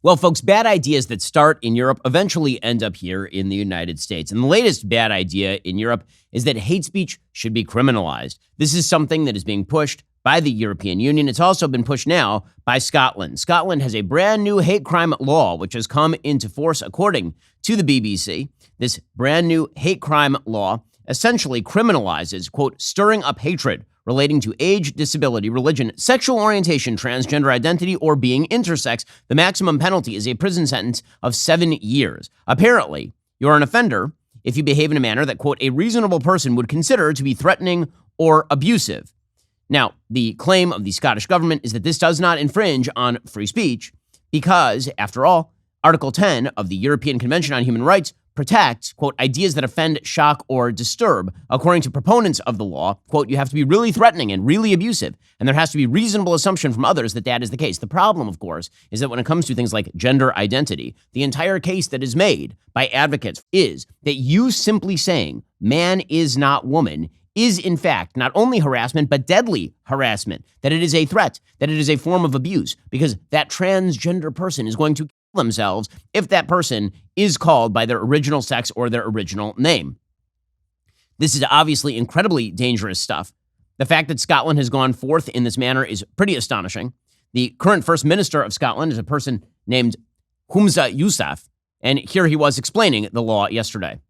Well, folks, bad ideas that start in Europe eventually end up here in the United States. And the latest bad idea in Europe is that hate speech should be criminalized. This is something that is being pushed by the European Union. It's also been pushed now by Scotland. Scotland has a brand new hate crime law, which has come into force according to the BBC. This brand new hate crime law essentially criminalizes, quote, stirring up hatred relating to age, disability, religion, sexual orientation, transgender identity, or being intersex. The maximum penalty is a prison sentence of 7 years. Apparently, you're an offender if you behave in a manner that, quote, a reasonable person would consider to be threatening or abusive. Now, the claim of the Scottish government is that this does not infringe on free speech because, after all, Article 10 of the European Convention on Human Rights protects, quote, ideas that offend, shock, or disturb. According to proponents of the law, quote, you have to be really threatening and really abusive, and there has to be reasonable assumption from others that that is the case. The problem, of course, is that when it comes to things like gender identity, the entire case that is made by advocates is that you simply saying man is not woman is, in fact, not only harassment, but deadly harassment, that it is a threat, that it is a form of abuse, because that transgender person is going to themselves if that person is called by their original sex or their original name. This is obviously incredibly dangerous stuff. The fact that Scotland has gone forth in this manner is pretty astonishing. The current First Minister of Scotland is a person named Yousaf, and here he was explaining the law yesterday.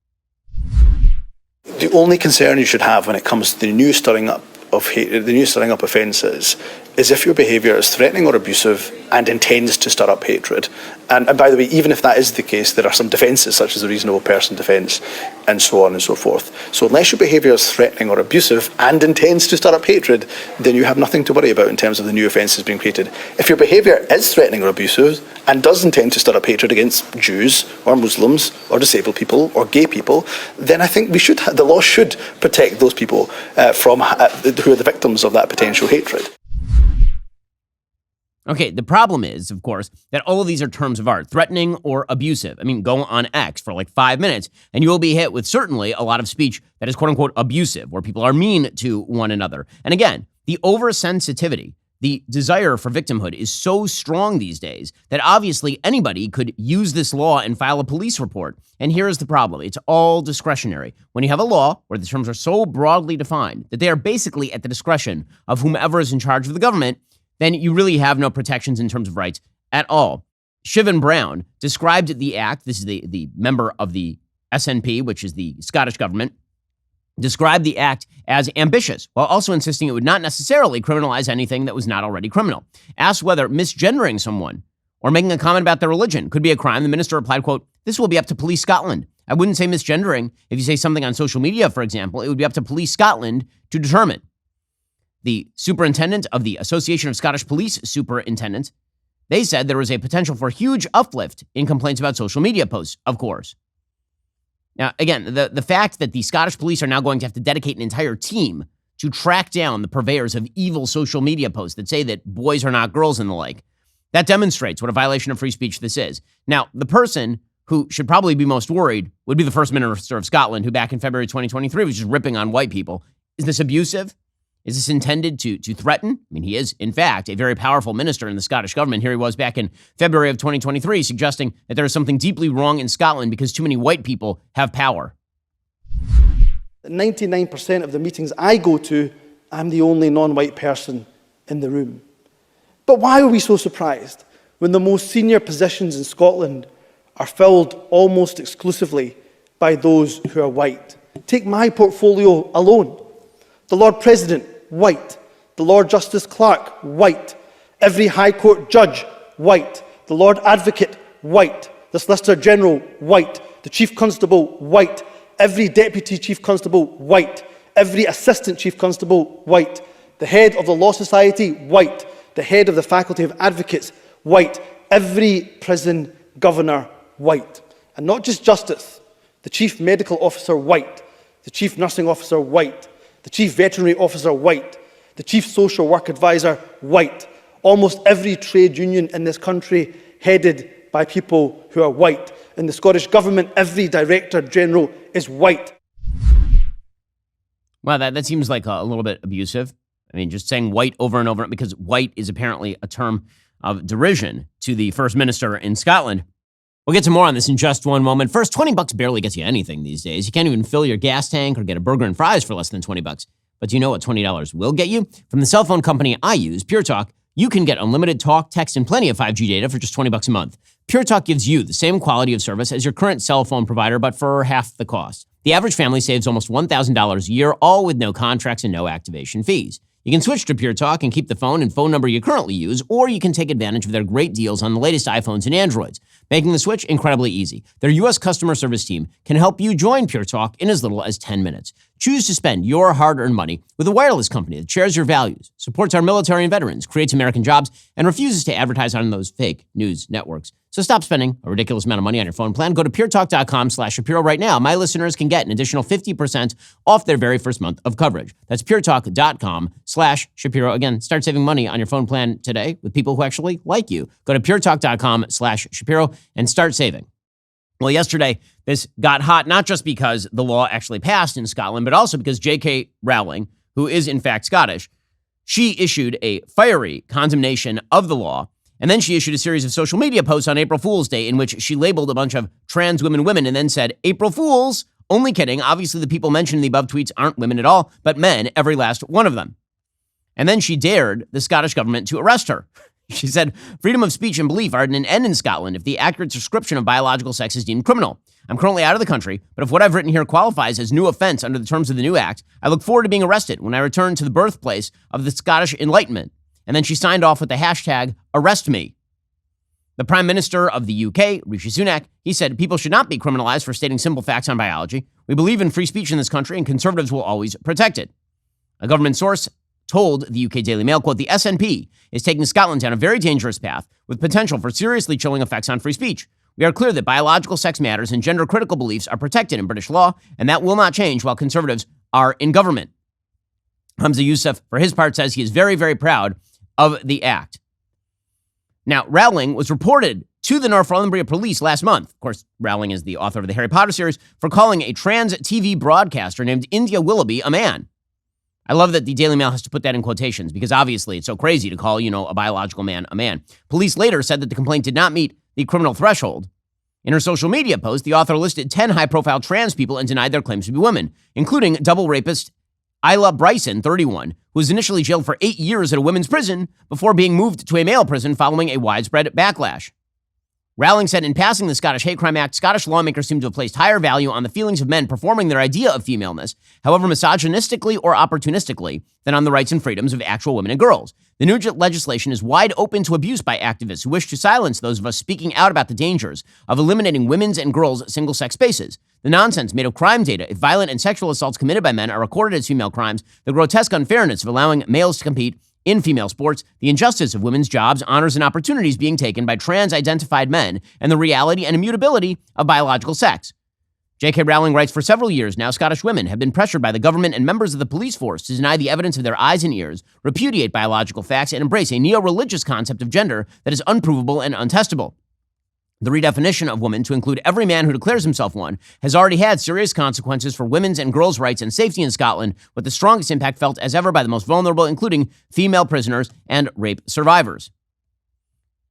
The only concern you should have when it comes to the new stirring up offences is if your behaviour is threatening or abusive and intends to stir up hatred. And by the way, even if that is the case, there are some defences such as the reasonable person defence and so on and so forth. So unless your behaviour is threatening or abusive and intends to stir up hatred, then you have nothing to worry about in terms of the new offences being created. If your behaviour is threatening or abusive and does intend to stir up hatred against Jews or Muslims or disabled people or gay people, then I think the law should protect those people who are the victims of that potential hatred. Okay, the problem is, of course, that all of these are terms of art, threatening or abusive. I mean, go on X for like 5 minutes, and you will be hit with certainly a lot of speech that is quote-unquote abusive, where people are mean to one another. And again, the oversensitivity, the desire for victimhood is so strong these days that obviously anybody could use this law and file a police report. And here is the problem. It's all discretionary. When you have a law where the terms are so broadly defined that they are basically at the discretion of whomever is in charge of the government, then you really have no protections in terms of rights at all. Siobhan Brown described the act, this is the member of the SNP, which is the Scottish government, described the act as ambitious, while also insisting it would not necessarily criminalize anything that was not already criminal. Asked whether misgendering someone or making a comment about their religion could be a crime, the minister replied, quote, this will be up to Police Scotland. I wouldn't say misgendering. If you say something on social media, for example, it would be up to Police Scotland to determine. The superintendent of the Association of Scottish Police Superintendents, they said there was a potential for huge uplift in complaints about social media posts, of course. Now, again, the fact that the Scottish police are now going to have to dedicate an entire team to track down the purveyors of evil social media posts that say that boys are not girls and the like, that demonstrates what a violation of free speech this is. Now, the person who should probably be most worried would be the First Minister of Scotland, who back in February 2023 was just ripping on white people. Is this abusive? Is this intended to threaten? I mean, he is, in fact, a very powerful minister in the Scottish government. Here he was back in February of 2023 suggesting that there is something deeply wrong in Scotland because too many white people have power. 99% of the meetings I go to, I'm the only non-white person in the room. But why are we so surprised when the most senior positions in Scotland are filled almost exclusively by those who are white? Take my portfolio alone. The Lord President, white. The Lord Justice Clerk, white. Every High Court judge, white. The Lord Advocate, white. The Solicitor General, white. The Chief Constable, white. Every Deputy Chief Constable, white. Every Assistant Chief Constable, white. The Head of the Law Society, white. The Head of the Faculty of Advocates, white. Every Prison Governor, white. And not just Justice. The Chief Medical Officer, white. The Chief Nursing Officer, white. The Chief Veterinary Officer, white. The Chief Social Work Advisor, white. Almost every trade union in this country headed by people who are white. In the Scottish Government, every Director General is white. Wow, that seems like a little bit abusive. I mean, just saying white over and over, because white is apparently a term of derision to the First Minister in Scotland. We'll get to more on this in just one moment. First, $20 barely gets you anything these days. You can't even fill your gas tank or get a burger and fries for less than $20. But do you know what $20 will get you? From the cell phone company I use, Pure Talk, you can get unlimited talk, text, and plenty of 5G data for just $20 a month. Pure Talk gives you the same quality of service as your current cell phone provider, but for half the cost. The average family saves almost $1,000 a year, all with no contracts and no activation fees. You can switch to Pure Talk and keep the phone and phone number you currently use, or you can take advantage of their great deals on the latest iPhones and Androids, making the switch incredibly easy. Their U.S. customer service team can help you join Pure Talk in as little as 10 minutes. Choose to spend your hard-earned money with a wireless company that shares your values, supports our military and veterans, creates American jobs, and refuses to advertise on those fake news networks. So stop spending a ridiculous amount of money on your phone plan. Go to puretalk.com/Shapiro right now. My listeners can get an additional 50% off their very first month of coverage. That's puretalk.com/Shapiro. Again, start saving money on your phone plan today with people who actually like you. Go to puretalk.com/Shapiro and start saving. Well, yesterday, this got hot, not just because the law actually passed in Scotland, but also because J.K. Rowling, who is in fact Scottish, she issued a fiery condemnation of the law. And then she issued a series of social media posts on April Fool's Day in which she labeled a bunch of trans women and then said, April Fools, only kidding. Obviously, the people mentioned in the above tweets aren't women at all, but men, every last one of them. And then she dared the Scottish government to arrest her. She said, freedom of speech and belief are at an end in Scotland if the accurate description of biological sex is deemed criminal. I'm currently out of the country, but if what I've written here qualifies as new offense under the terms of the new act, I look forward to being arrested when I return to the birthplace of the Scottish Enlightenment. And then she signed off with the hashtag #ArrestMe. The Prime Minister of the UK, Rishi Sunak, he said people should not be criminalized for stating simple facts on biology. We believe in free speech in this country and conservatives will always protect it. A government source told the UK Daily Mail, quote, the SNP is taking Scotland down a very dangerous path with potential for seriously chilling effects on free speech. We are clear that biological sex matters and gender-critical beliefs are protected in British law, and that will not change while conservatives are in government. Hamza Yousaf, for his part, says he is very, very proud of the act. Now, Rowling was reported to the Northumbria police last month. Of course, Rowling is the author of the Harry Potter series, for calling a trans TV broadcaster named India Willoughby a man. I love that the Daily Mail has to put that in quotations because obviously it's so crazy to call, a biological man a man. Police later said that the complaint did not meet the criminal threshold. In her social media post, the author listed 10 high-profile trans people and denied their claims to be women, including double rapist Isla Bryson, 31, who was initially jailed for 8 years at a women's prison before being moved to a male prison following a widespread backlash. Rowling said in passing the Scottish Hate Crime Act, Scottish lawmakers seem to have placed higher value on the feelings of men performing their idea of femaleness, however misogynistically or opportunistically, than on the rights and freedoms of actual women and girls. The new legislation is wide open to abuse by activists who wish to silence those of us speaking out about the dangers of eliminating women's and girls' single-sex spaces. The nonsense made of crime data, if violent and sexual assaults committed by men are recorded as female crimes, the grotesque unfairness of allowing males to compete in female sports, the injustice of women's jobs, honors, and opportunities being taken by trans-identified men, and the reality and immutability of biological sex. J.K. Rowling writes, for several years now, Scottish women have been pressured by the government and members of the police force to deny the evidence of their eyes and ears, repudiate biological facts, and embrace a neo-religious concept of gender that is unprovable and untestable. The redefinition of woman to include every man who declares himself one has already had serious consequences for women's and girls' rights and safety in Scotland, with the strongest impact felt as ever by the most vulnerable, including female prisoners and rape survivors.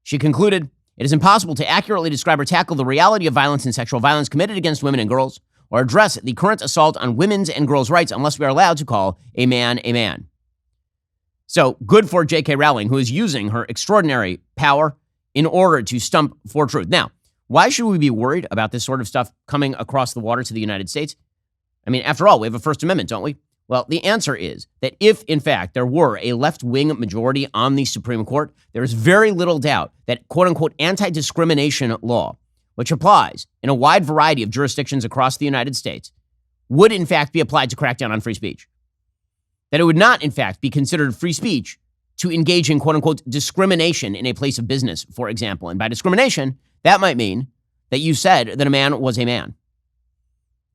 She concluded, it is impossible to accurately describe or tackle the reality of violence and sexual violence committed against women and girls, or address the current assault on women's and girls' rights unless we are allowed to call a man a man. So, good for J.K. Rowling, who is using her extraordinary power in order to stump for truth. Now, why should we be worried about this sort of stuff coming across the water to the United States? I mean, after all, we have a First Amendment, don't we? Well, the answer is that if, in fact, there were a left-wing majority on the Supreme Court, there is very little doubt that, quote-unquote, anti-discrimination law, which applies in a wide variety of jurisdictions across the United States, would, in fact, be applied to crack down on free speech. That it would not, in fact, be considered free speech to engage in, quote-unquote, discrimination in a place of business, for example. And by discrimination, that might mean that you said that a man was a man.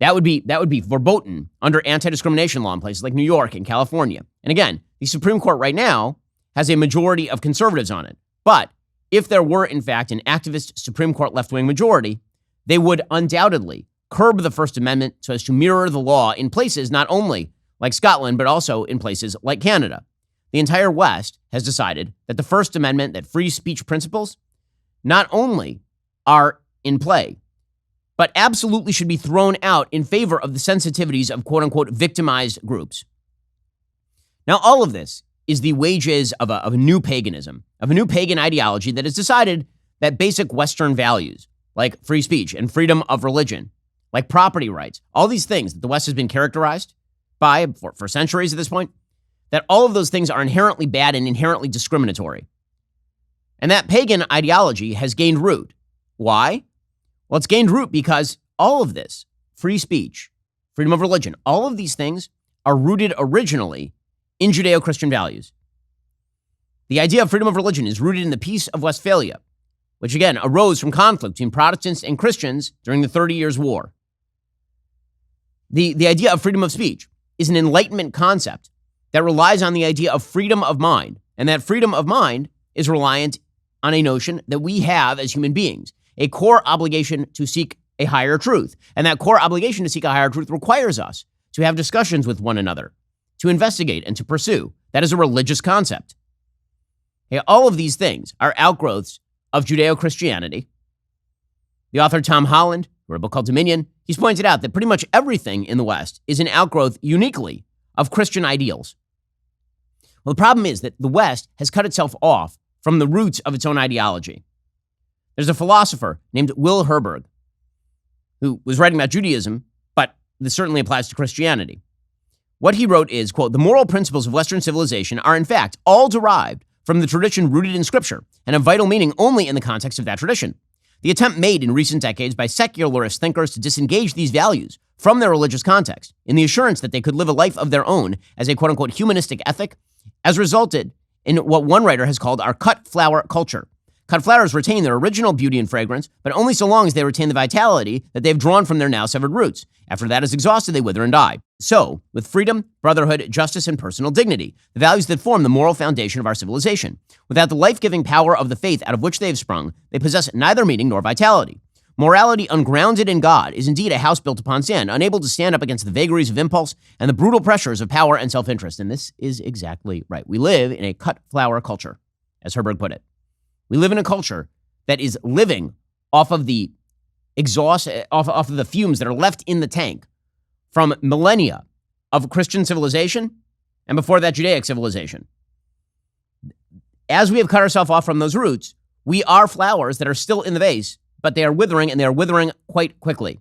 That would be verboten under anti-discrimination law in places like New York and California. And again, the Supreme Court right now has a majority of conservatives on it. But if there were, in fact, an activist Supreme Court left-wing majority, they would undoubtedly curb the First Amendment so as to mirror the law in places not only like Scotland, but also in places like Canada. the entire West has decided that the First Amendment, that free speech principles, not only are in play, but absolutely should be thrown out in favor of the sensitivities of quote-unquote victimized groups. Now, all of this is the wages of a new paganism, of a new pagan ideology that has decided that basic Western values, like free speech and freedom of religion, like property rights, all these things that the West has been characterized by for centuries at this point, that all of those things are inherently bad and inherently discriminatory. And that pagan ideology has gained root. Why? Well, it's gained root because all of this, free speech, freedom of religion, all of these things are rooted originally in Judeo-Christian values. The idea of freedom of religion is rooted in the Peace of Westphalia, which again arose from conflict between Protestants and Christians during the 30 Years' War. The idea of freedom of speech is an Enlightenment concept that relies on the idea of freedom of mind, and that freedom of mind is reliant on a notion that we have as human beings, a core obligation to seek a higher truth. And that core obligation to seek a higher truth requires us to have discussions with one another, to investigate and to pursue. That is a religious concept. Okay, all of these things are outgrowths of Judeo-Christianity. The author Tom Holland, who wrote a book called Dominion, he's pointed out that pretty much everything in the West is an outgrowth uniquely of Christian ideals. Well, the problem is that the West has cut itself off from the roots of its own ideology. There's a philosopher named Will Herberg who was writing about Judaism, but this certainly applies to Christianity. What he wrote is, quote, "The moral principles of Western civilization are in fact all derived from the tradition rooted in Scripture and have vital meaning only in the context of that tradition. The attempt made in recent decades by secularist thinkers to disengage these values from their religious context in the assurance that they could live a life of their own as a quote-unquote humanistic ethic has resulted in what one writer has called our cut flower culture. Cut flowers retain their original beauty and fragrance, but only so long as they retain the vitality that they've drawn from their now severed roots. After that is exhausted, they wither and die. So, with freedom, brotherhood, justice, and personal dignity, the values that form the moral foundation of our civilization. Without the life-giving power of the faith out of which they have sprung, they possess neither meaning nor vitality. Morality ungrounded in God is indeed a house built upon sand, unable to stand up against the vagaries of impulse and the brutal pressures of power and self-interest." And this is exactly right. We live in a cut flower culture, as Herberg put it. We live in a culture that is living off of the exhaust, off of the fumes that are left in the tank from millennia of Christian civilization and before that Judaic civilization. As we have cut ourselves off from those roots, we are flowers that are still in the vase, but they are withering, and they are withering quite quickly.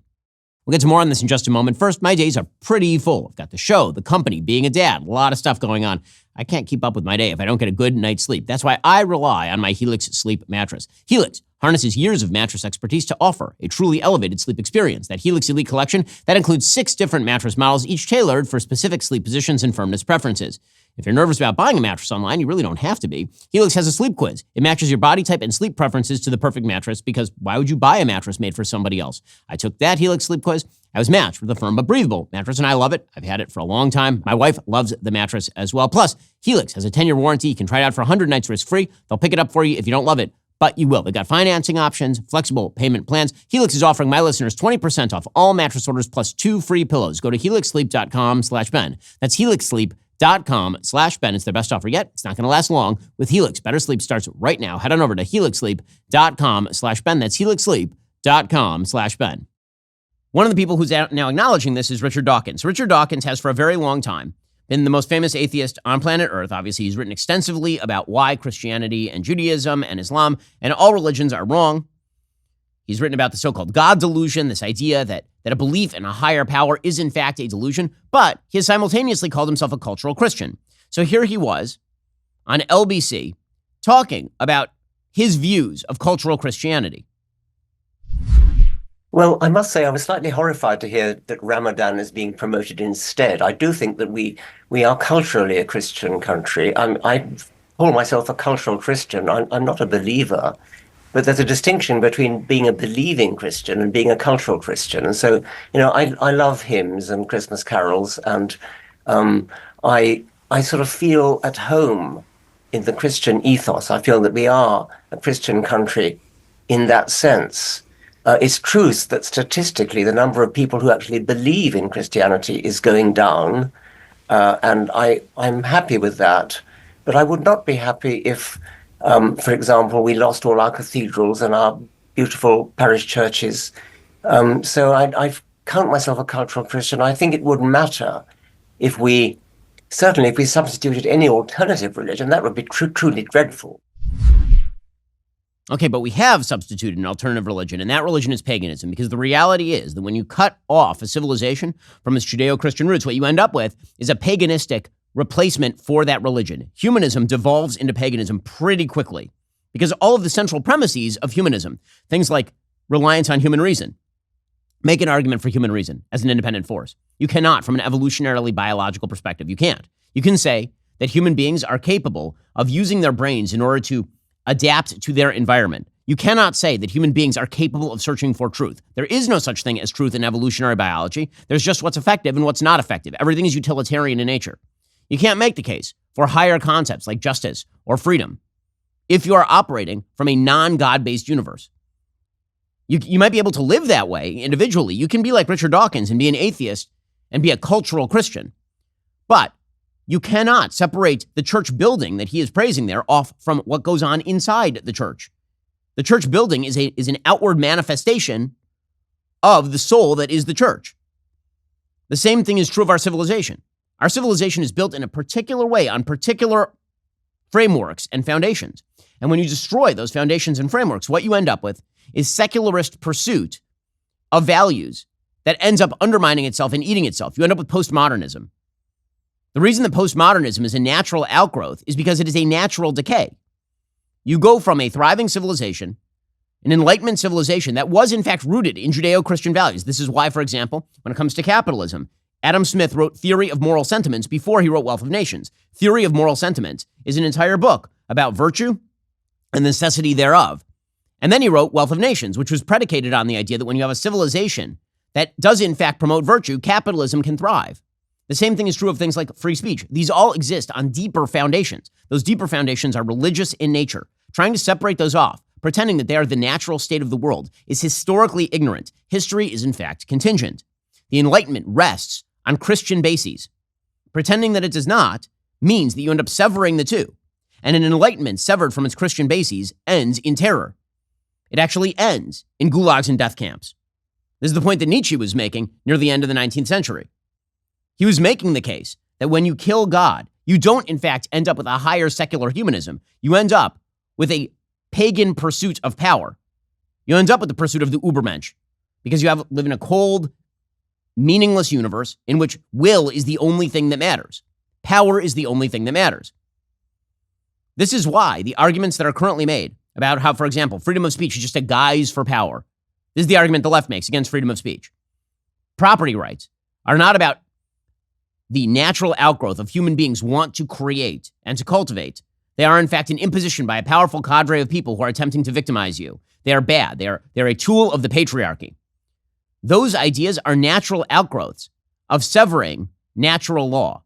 We'll get to more on this in just a moment. First, my days are pretty full. I've got the show, the company, being a dad, a lot of stuff going on. I can't keep up with my day if I don't get a good night's sleep. That's why I rely on my Helix sleep mattress. Helix harnesses years of mattress expertise to offer a truly elevated sleep experience. That Helix Elite collection, that includes 6 different mattress models, each tailored for specific sleep positions and firmness preferences. If you're nervous about buying a mattress online, you really don't have to be. Helix has a sleep quiz. It matches your body type and sleep preferences to the perfect mattress, because why would you buy a mattress made for somebody else? I took that Helix sleep quiz. I was matched with a firm but breathable mattress, and I love it. I've had it for a long time. My wife loves the mattress as well. Plus, Helix has a 10-year warranty. You can try it out for 100 nights risk-free. They'll pick it up for you if you don't love it, but you will. They've got financing options, flexible payment plans. Helix is offering my listeners 20% off all mattress orders plus 2 free pillows. Go to helixsleep.com/Ben. That's helixsleep.com/Ben. It's their best offer yet. It's not going to last long. With Helix, better sleep starts right now. Head on over to helixsleep.com/Ben. That's helixsleep.com/Ben. One of the people who's now acknowledging this is Richard Dawkins. Richard Dawkins has for a very long time been the most famous atheist on planet Earth. Obviously, he's written extensively about why Christianity and Judaism and Islam and all religions are wrong. He's written about the so-called God delusion, this idea that a belief in a higher power is in fact a delusion, but he has simultaneously called himself a cultural Christian. So here he was on LBC talking about his views of cultural Christianity. Well, I must say I was slightly horrified to hear that Ramadan is being promoted instead. I do think that we are culturally a Christian country. I call myself a cultural Christian. I'm not a believer, but there's a distinction between being a believing Christian and being a cultural Christian. And so, I love hymns and Christmas carols, and I sort of feel at home in the Christian ethos. I feel that we are a Christian country in that sense. It's true that statistically the number of people who actually believe in Christianity is going down, and I'm happy with that. But I would not be happy if, for example, we lost all our cathedrals and our beautiful parish churches. So I count myself a cultural Christian. I think it would matter if we substituted any alternative religion. That would be truly dreadful. Okay, but we have substituted an alternative religion, and that religion is paganism, because the reality is that when you cut off a civilization from its Judeo-Christian roots, what you end up with is a paganistic replacement for that religion. Humanism devolves into paganism pretty quickly, because all of the central premises of humanism, things like reliance on human reason, make an argument for human reason as an independent force. You cannot, from an evolutionarily biological perspective. You can't. You can say that human beings are capable of using their brains in order to adapt to their environment. You cannot say that human beings are capable of searching for truth. There is no such thing as truth in evolutionary biology. There's just what's effective and what's not effective. Everything is utilitarian in nature. You can't make the case for higher concepts like justice or freedom if you are operating from a non-God-based universe. You might be able to live that way individually. You can be like Richard Dawkins and be an atheist and be a cultural Christian. But you cannot separate the church building that he is praising there off from what goes on inside the church. The church building is an outward manifestation of the soul that is the church. The same thing is true of our civilization. Our civilization is built in a particular way on particular frameworks and foundations. And when you destroy those foundations and frameworks, what you end up with is secularist pursuit of values that ends up undermining itself and eating itself. You end up with postmodernism. The reason that postmodernism is a natural outgrowth is because it is a natural decay. You go from a thriving civilization, an Enlightenment civilization that was in fact rooted in Judeo-Christian values. This is why, for example, when it comes to capitalism, Adam Smith wrote Theory of Moral Sentiments before he wrote Wealth of Nations. Theory of Moral Sentiments is an entire book about virtue and the necessity thereof. And then he wrote Wealth of Nations, which was predicated on the idea that when you have a civilization that does in fact promote virtue, capitalism can thrive. The same thing is true of things like free speech. These all exist on deeper foundations. Those deeper foundations are religious in nature. Trying to separate those off, pretending that they are the natural state of the world, is historically ignorant. History is in fact contingent. The Enlightenment rests on Christian bases. Pretending that it does not means that you end up severing the two. And an Enlightenment severed from its Christian bases ends in terror. It actually ends in gulags and death camps. This is the point that Nietzsche was making near the end of the 19th century. He was making the case that when you kill God, you don't, in fact, end up with a higher secular humanism. You end up with a pagan pursuit of power. You end up with the pursuit of the Ubermensch because you live in a cold, meaningless universe in which will is the only thing that matters. Power is the only thing that matters. This is why the arguments that are currently made about how, for example, freedom of speech is just a guise for power. This is the argument the left makes against freedom of speech. Property rights are not about the natural outgrowth of human beings want to create and to cultivate. They are, in fact, an imposition by a powerful cadre of people who are attempting to victimize you. They are bad. They're a tool of the patriarchy. Those ideas are natural outgrowths of severing natural law.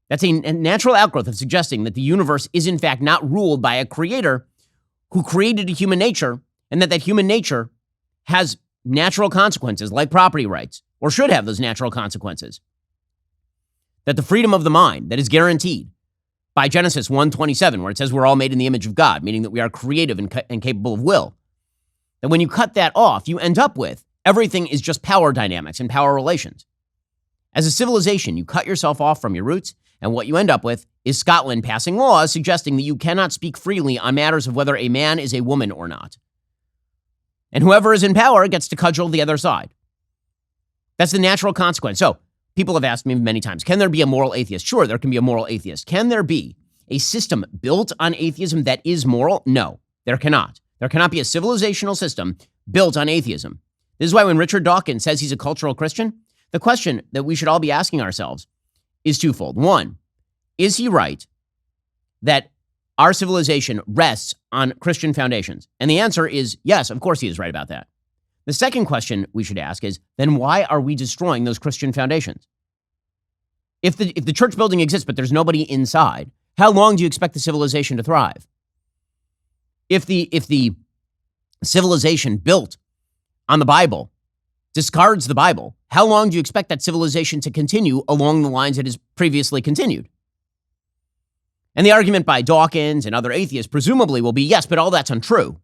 That's a natural outgrowth of suggesting that the universe is, in fact, not ruled by a creator who created a human nature, and that human nature has natural consequences like property rights, or should have those natural consequences. That the freedom of the mind that is guaranteed by Genesis 1:27, where it says we're all made in the image of God, meaning that we are creative and capable of will, that when you cut that off, you end up with everything is just power dynamics and power relations. As a civilization, you cut yourself off from your roots, and what you end up with is Scotland passing laws suggesting that you cannot speak freely on matters of whether a man is a woman or not. And whoever is in power gets to cudgel the other side. That's the natural consequence. So, people have asked me many times, can there be a moral atheist? Sure, there can be a moral atheist. Can there be a system built on atheism that is moral? No, there cannot. There cannot be a civilizational system built on atheism. This is why when Richard Dawkins says he's a cultural Christian, the question that we should all be asking ourselves is twofold. One, is he right that our civilization rests on Christian foundations? And the answer is yes, of course he is right about that. The second question we should ask is, then why are we destroying those Christian foundations? If the church building exists, but there's nobody inside, how long do you expect the civilization to thrive? If the civilization built on the Bible discards the Bible, how long do you expect that civilization to continue along the lines it has previously continued? And the argument by Dawkins and other atheists presumably will be, yes, but all that's untrue.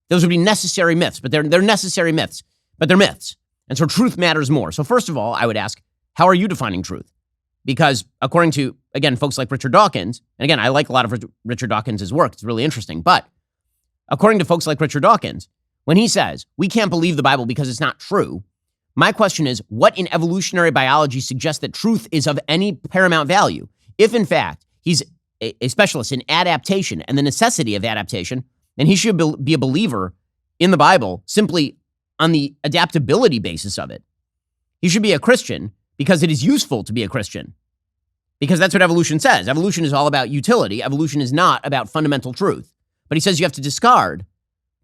Those would be necessary myths, but they're necessary myths, but they're myths. And so truth matters more. So first of all, I would ask, how are you defining truth? Because according to, again, folks like Richard Dawkins, and again, I like a lot of Richard Dawkins' work. It's really interesting. But according to folks like Richard Dawkins, when he says, we can't believe the Bible because it's not true, my question is, what in evolutionary biology suggests that truth is of any paramount value? If, in fact, he's a specialist in adaptation and the necessity of adaptation, then he should be a believer in the Bible simply on the adaptability basis of it. He should be a Christian because it is useful to be a Christian. Because that's what evolution says. Evolution is all about utility. Evolution is not about fundamental truth. But he says you have to discard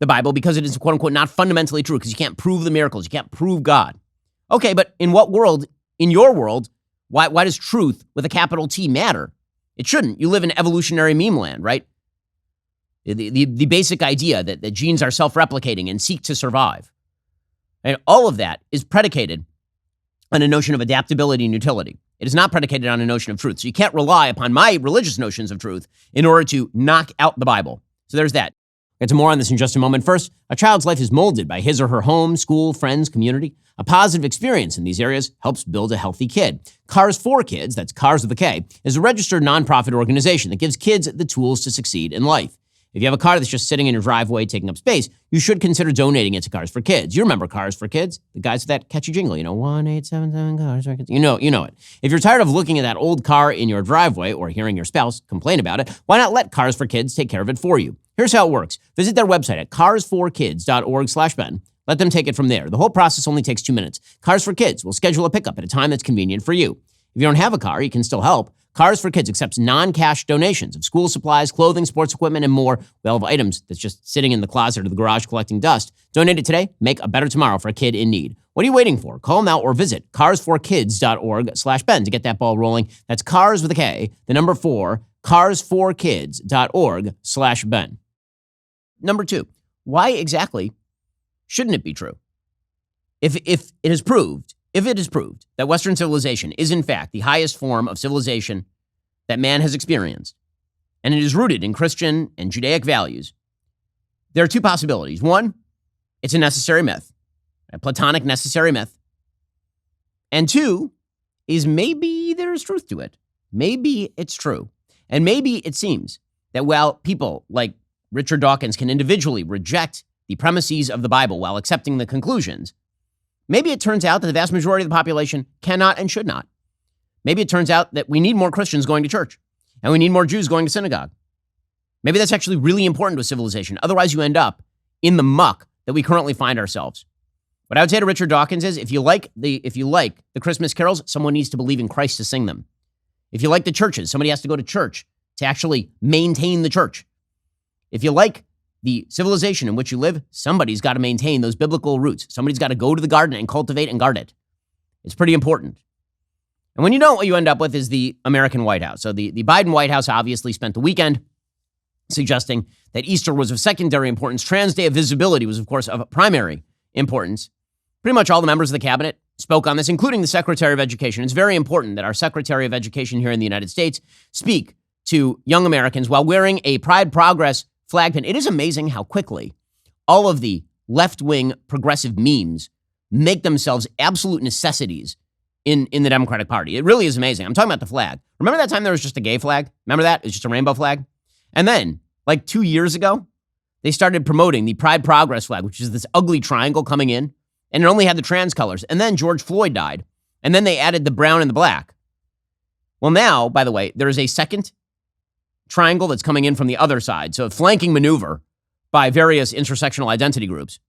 the Bible because it is, quote unquote, not fundamentally true, because you can't prove the miracles. You can't prove God. Okay, but in what world, in your world, why does truth with a capital T matter? It shouldn't. You live in evolutionary meme land, right? The basic idea that genes are self-replicating and seek to survive. And all of that is predicated on a notion of adaptability and utility. It is not predicated on a notion of truth. So you can't rely upon my religious notions of truth in order to knock out the Bible. So there's that. We'll get to more on this in just a moment. First, a child's life is molded by his or her home, school, friends, community. A positive experience in these areas helps build a healthy kid. Cars for Kids, that's Cars with a K, is a registered nonprofit organization that gives kids the tools to succeed in life. If you have a car that's just sitting in your driveway taking up space, you should consider donating it to Cars for Kids. You remember Cars for Kids? The guys with that catchy jingle, 1877 Cars for Kids. You know it. If you're tired of looking at that old car in your driveway or hearing your spouse complain about it, why not let Cars for Kids take care of it for you? Here's how it works. Visit their website at carsforkids.org/Ben. Let them take it from there. The whole process only takes 2 minutes. Cars for Kids will schedule a pickup at a time that's convenient for you. If you don't have a car, you can still help. Cars for Kids accepts non-cash donations of school supplies, clothing, sports equipment, and more. We all have items that's just sitting in the closet or the garage collecting dust. Donate it today. Make a better tomorrow for a kid in need. What are you waiting for? Call now or visit carsforkids.org/Ben to get that ball rolling. That's Cars with a K, the number 4, carsforkids.org/Ben. Number 2, why exactly shouldn't it be true? If it is proved that Western civilization is in fact the highest form of civilization that man has experienced, and it is rooted in Christian and Judaic values, there are 2 possibilities. One, it's a necessary myth, a Platonic necessary myth. And 2 is maybe there's truth to it. Maybe it's true. And maybe it seems that while people like Richard Dawkins can individually reject the premises of the Bible while accepting the conclusions, maybe it turns out that the vast majority of the population cannot and should not. Maybe it turns out that we need more Christians going to church, and we need more Jews going to synagogue. Maybe that's actually really important to a civilization. Otherwise, you end up in the muck that we currently find ourselves. What I would say to Richard Dawkins is, if you like the Christmas carols, someone needs to believe in Christ to sing them. If you like the churches, somebody has to go to church to actually maintain the church. If you like the civilization in which you live, somebody's got to maintain those biblical roots. Somebody's got to go to the garden and cultivate and guard it. It's pretty important. And when you don't, what you end up with is the American White House. So the Biden White House obviously spent the weekend suggesting that Easter was of secondary importance. Trans Day of Visibility was, of course, of primary importance. Pretty much all the members of the cabinet spoke on this, including the Secretary of Education. It's very important that our Secretary of Education here in the United States speak to young Americans while wearing a Pride Progress flag pin. It is amazing how quickly all of the left-wing progressive memes make themselves absolute necessities in the Democratic Party. It really is amazing. I'm talking about the flag. Remember that time there was just a gay flag? Remember that? It was just a rainbow flag? And then, like 2 years ago, they started promoting the Pride Progress flag, which is this ugly triangle coming in, and it only had the trans colors. And then George Floyd died, and then they added the brown and the black. Well, now, by the way, there is a second triangle that's coming in from the other side. So a flanking maneuver by various intersectional identity groups.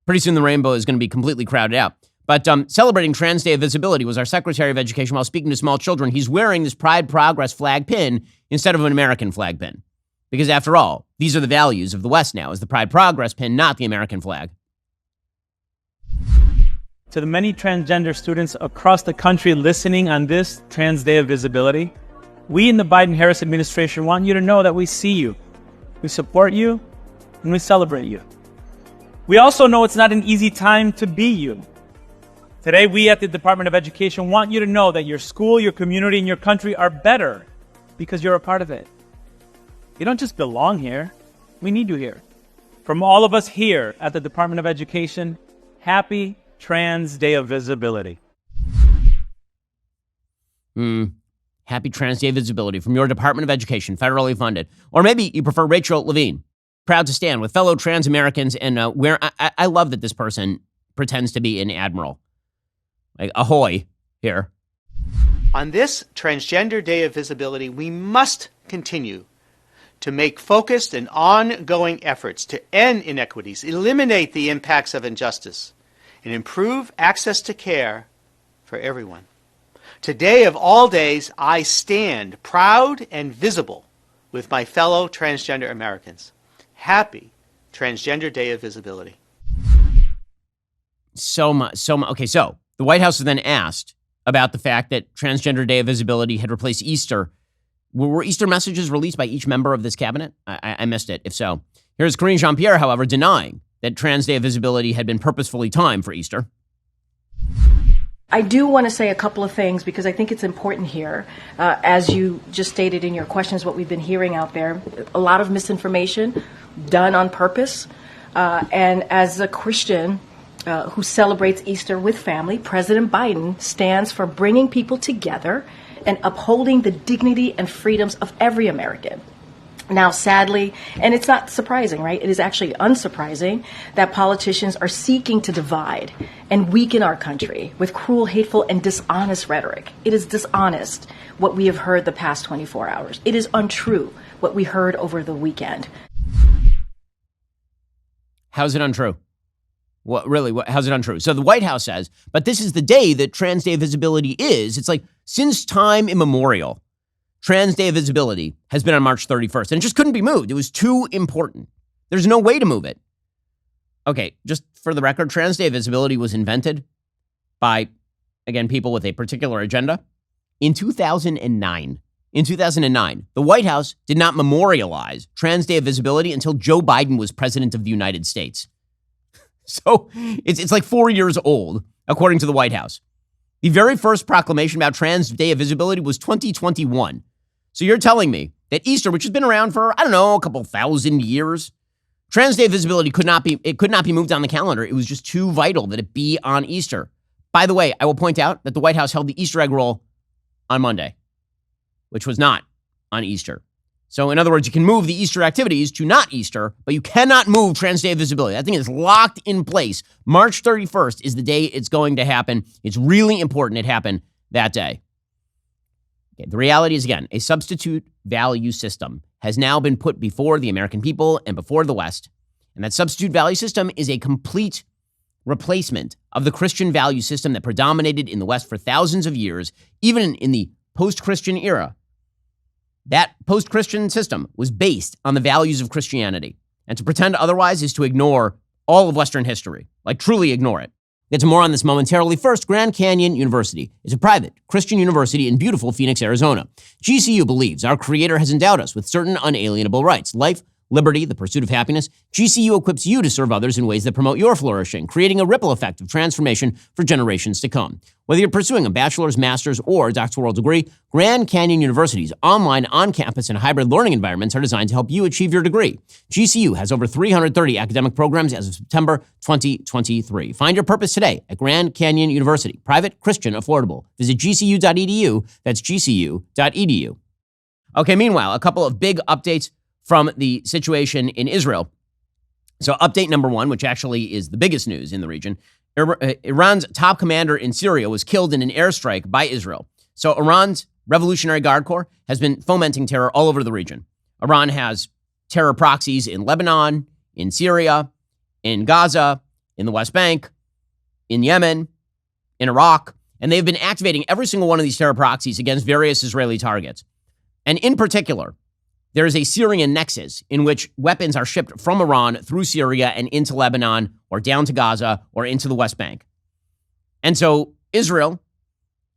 Pretty soon the rainbow is going to be completely crowded out. But celebrating Trans Day of Visibility was our Secretary of Education while speaking to small children. He's wearing this Pride Progress flag pin instead of an American flag pin. Because after all, these are the values of the West now, is the Pride Progress pin, not the American flag. To the many transgender students across the country listening on this Trans Day of Visibility, we in the Biden-Harris administration want you to know that we see you, we support you, and we celebrate you. We also know it's not an easy time to be you. Today, we at the Department of Education want you to know that your school, your community, and your country are better because you're a part of it. You don't just belong here. We need you here. From all of us here at the Department of Education, happy Trans Day of Visibility. Happy Trans Day of Visibility from your Department of Education, federally funded. Or maybe you prefer Rachel Levine. Proud to stand with fellow trans Americans and where I love that this person pretends to be an admiral. Like, ahoy here. On this Transgender Day of Visibility, we must continue to make focused and ongoing efforts to end inequities, eliminate the impacts of injustice, and improve access to care for everyone. Today of all days, I stand proud and visible with my fellow transgender Americans. Happy Transgender Day of Visibility. So much. Okay, so the White House was then asked about the fact that Transgender Day of Visibility had replaced Easter. Were Easter messages released by each member of this cabinet? I missed it, if so. Here's Karine Jean-Pierre, however, denying that Trans Day of Visibility had been purposefully timed for Easter. I do want to say a couple of things because I think it's important here. As you just stated in your questions, what we've been hearing out there, a lot of misinformation done on purpose. And as a Christian who celebrates Easter with family, President Biden stands for bringing people together and upholding the dignity and freedoms of every American. Now, sadly, and it's not surprising, right? It is actually unsurprising that politicians are seeking to divide and weaken our country with cruel, hateful, and dishonest rhetoric. It is dishonest what we have heard the past 24 hours. It is untrue what we heard over the weekend. How's it untrue? How's it untrue? So the White House says, but this is the day that Trans Day of Visibility is. It's like, since time immemorial, Trans Day of Visibility has been on March 31st, and it just couldn't be moved. It was too important. There's no way to move it. Okay, just for the record, Trans Day of Visibility was invented by, again, people with a particular agenda in 2009. In 2009, the White House did not memorialize Trans Day of Visibility until Joe Biden was president of the United States. So it's like 4 years old, according to the White House. The very first proclamation about Trans Day of Visibility was 2021. So you're telling me that Easter, which has been around for, I don't know, a couple thousand years, Trans Day of Visibility could not be moved on the calendar. It was just too vital that it be on Easter. By the way, I will point out that the White House held the Easter egg roll on Monday, which was not on Easter. So in other words, you can move the Easter activities to not Easter, but you cannot move Trans Day of Visibility. That thing is locked in place. March 31st is the day it's going to happen. It's really important it happen that day. Okay, the reality is, again, a substitute value system has now been put before the American people and before the West. And that substitute value system is a complete replacement of the Christian value system that predominated in the West for thousands of years, even in the post-Christian era. That post-Christian system was based on the values of Christianity. And to pretend otherwise is to ignore all of Western history, like truly ignore it. Get to more on this momentarily. First, Grand Canyon University is a private Christian university in beautiful Phoenix, Arizona. GCU believes our Creator has endowed us with certain unalienable rights: life, liberty, the pursuit of happiness. GCU equips you to serve others in ways that promote your flourishing, creating a ripple effect of transformation for generations to come. Whether you're pursuing a bachelor's, master's, or doctoral degree, Grand Canyon University's online, on-campus, and hybrid learning environments are designed to help you achieve your degree. GCU has over 330 academic programs as of September 2023. Find your purpose today at Grand Canyon University. Private, Christian, affordable. Visit gcu.edu. That's gcu.edu. Okay, meanwhile, a couple of big updates from the situation in Israel. So update number one, which actually is the biggest news in the region, Iran's top commander in Syria was killed in an airstrike by Israel. So Iran's Revolutionary Guard Corps has been fomenting terror all over the region. Iran has terror proxies in Lebanon, in Syria, in Gaza, in the West Bank, in Yemen, in Iraq, and they've been activating every single one of these terror proxies against various Israeli targets. And in particular, there is a Syrian nexus in which weapons are shipped from Iran through Syria and into Lebanon or down to Gaza or into the West Bank. And so Israel,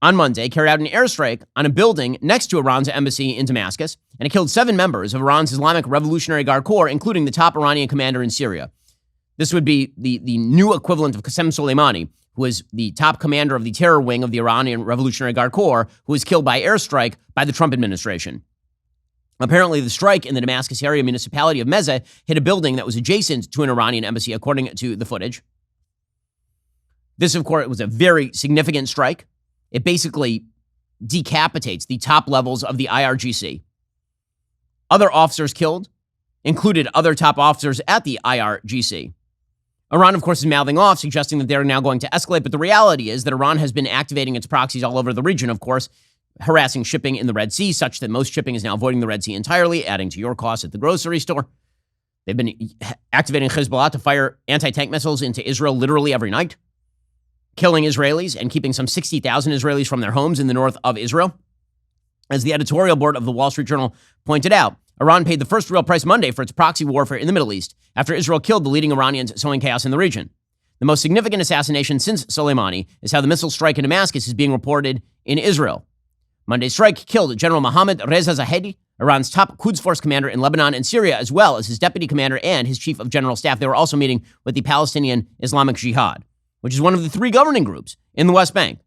on Monday, carried out an airstrike on a building next to Iran's embassy in Damascus, and it killed 7 members of Iran's Islamic Revolutionary Guard Corps, including the top Iranian commander in Syria. This would be the new equivalent of Qasem Soleimani, who is the top commander of the terror wing of the Iranian Revolutionary Guard Corps, who was killed by airstrike by the Trump administration. Apparently, the strike in the Damascus area municipality of Meza hit a building that was adjacent to an Iranian embassy, according to the footage. This, of course, was a very significant strike. It basically decapitates the top levels of the IRGC. Other officers killed included other top officers at the IRGC. Iran, of course, is mouthing off, suggesting that they're now going to escalate. But the reality is that Iran has been activating its proxies all over the region, of course, harassing shipping in the Red Sea, such that most shipping is now avoiding the Red Sea entirely, adding to your costs at the grocery store. They've been activating Hezbollah to fire anti-tank missiles into Israel literally every night, killing Israelis and keeping some 60,000 Israelis from their homes in the north of Israel. As the editorial board of the Wall Street Journal pointed out, Iran paid the first real price Monday for its proxy warfare in the Middle East after Israel killed the leading Iranians sowing chaos in the region. The most significant assassination since Soleimani is how the missile strike in Damascus is being reported in Israel. Monday's strike killed General Mohammad Reza Zahedi, Iran's top Quds Force commander in Lebanon and Syria, as well as his deputy commander and his chief of general staff. They were also meeting with the Palestinian Islamic Jihad, which is one of the three governing groups in the West Bank,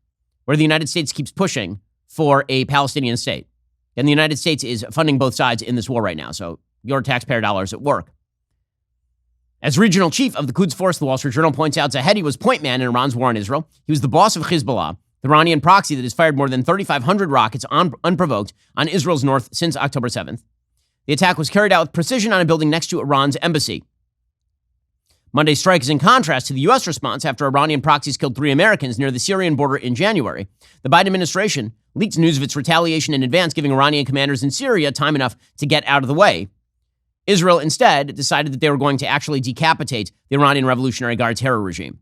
where the United States keeps pushing for a Palestinian state. And the United States is funding both sides in this war right now, so your taxpayer dollars at work. As regional chief of the Quds Force, the Wall Street Journal points out, Zahedi was point man in Iran's war on Israel. He was the boss of Hezbollah, the Iranian proxy that has fired more than 3,500 rockets unprovoked on Israel's north since October 7th. The attack was carried out with precision on a building next to Iran's embassy. Monday's strike is in contrast to the U.S. response after Iranian proxies killed 3 Americans near the Syrian border in January. The Biden administration leaked news of its retaliation in advance, giving Iranian commanders in Syria time enough to get out of the way. Israel instead decided that they were going to actually decapitate the Iranian Revolutionary Guard terror regime.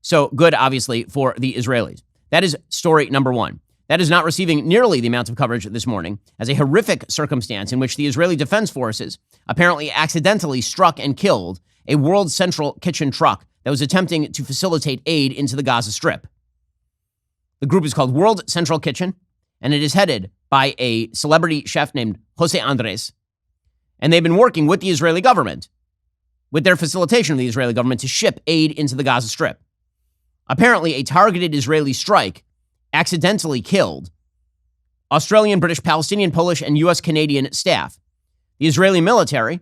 So good, obviously, for the Israelis. That is story number one. That is not receiving nearly the amount of coverage this morning as a horrific circumstance in which the Israeli Defense Forces apparently accidentally struck and killed a World Central Kitchen truck that was attempting to facilitate aid into the Gaza Strip. The group is called World Central Kitchen, and it is headed by a celebrity chef named Jose Andres. And they've been working with the Israeli government, with their facilitation of the Israeli government, to ship aid into the Gaza Strip. Apparently, a targeted Israeli strike accidentally killed Australian, British, Palestinian, Polish, and U.S. Canadian staff. The Israeli military,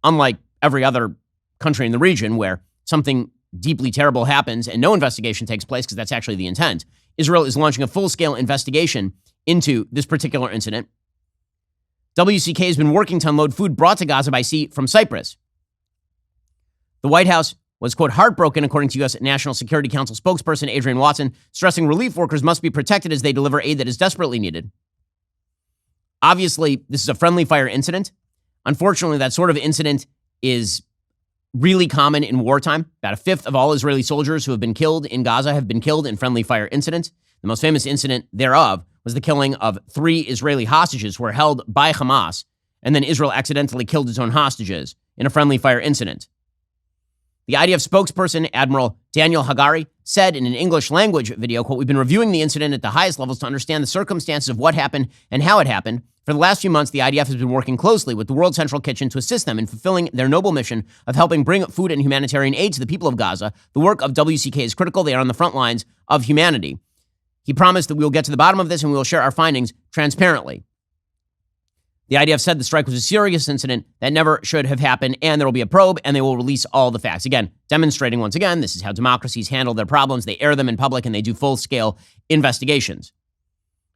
unlike every other country in the region where something deeply terrible happens and no investigation takes place, because that's actually the intent, Israel is launching a full-scale investigation into this particular incident. WCK has been working to unload food brought to Gaza by sea from Cyprus. The White House was, quote, heartbroken, according to U.S. National Security Council spokesperson Adrian Watson, stressing relief workers must be protected as they deliver aid that is desperately needed. Obviously, this is a friendly fire incident. Unfortunately, that sort of incident is really common in wartime. About a fifth of all Israeli soldiers who have been killed in Gaza have been killed in friendly fire incidents. The most famous incident thereof was the killing of 3 Israeli hostages who were held by Hamas, and then Israel accidentally killed its own hostages in a friendly fire incident. The IDF spokesperson, Admiral Daniel Hagari, said in an English language video, quote, "We've been reviewing the incident at the highest levels to understand the circumstances of what happened and how it happened. For the last few months, the IDF has been working closely with the World Central Kitchen to assist them in fulfilling their noble mission of helping bring food and humanitarian aid to the people of Gaza. The work of WCK is critical. They are on the front lines of humanity." He promised that we will get to the bottom of this and we will share our findings transparently. The IDF said the strike was a serious incident that never should have happened, and there will be a probe, and they will release all the facts. Again, demonstrating once again, this is how democracies handle their problems. They air them in public, and they do full-scale investigations.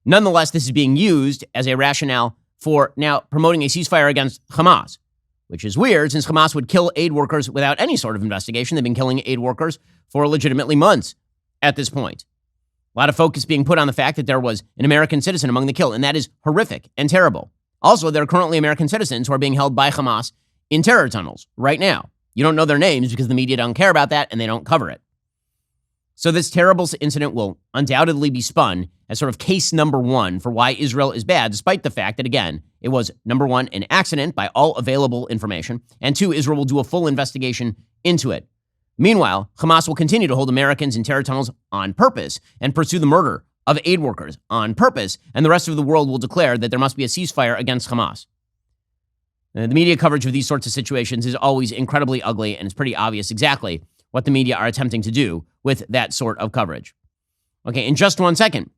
Nonetheless, this is being used as a rationale for now promoting a ceasefire against Hamas, which is weird since Hamas would kill aid workers without any sort of investigation. They've been killing aid workers for legitimately months at this point. A lot of focus being put on the fact that there was an American citizen among the killed, and that is horrific and terrible. Also, there are currently American citizens who are being held by Hamas in terror tunnels right now. You don't know their names because the media don't care about that and they don't cover it. So this terrible incident will undoubtedly be spun as sort of case number 1 for why Israel is bad, despite the fact that, again, it was, number 1, an accident by all available information, and 2, Israel will do a full investigation into it. Meanwhile, Hamas will continue to hold Americans in terror tunnels on purpose and pursue the murder of aid workers on purpose, and the rest of the world will declare that there must be a ceasefire against Hamas. The media coverage of these sorts of situations is always incredibly ugly, and it's pretty obvious exactly what the media are attempting to do with that sort of coverage. Okay, in just 1 second,